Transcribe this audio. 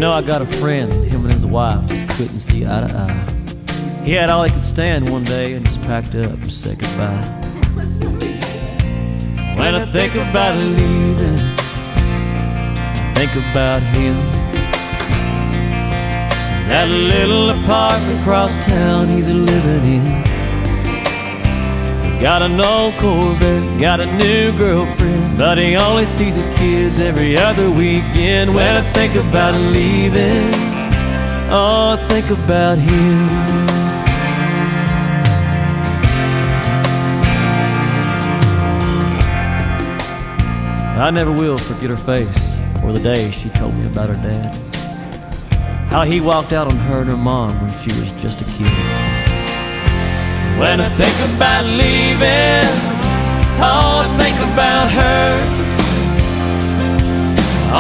No, I got a friend, him and his wife just couldn't see eye to eye. He had all he could stand one day and just packed up and said goodbye. When I think about leaving, I think about him. That little apartment across town he's living in. Got an old Corvette, got a new girlfriend, but he only sees his kids every other weekend. When I think about leaving, oh, I think about him. I never will forget her face or the day she told me about her dad. How he walked out on her and her mom when she was just a kid. When I think about leaving, oh, I think about her.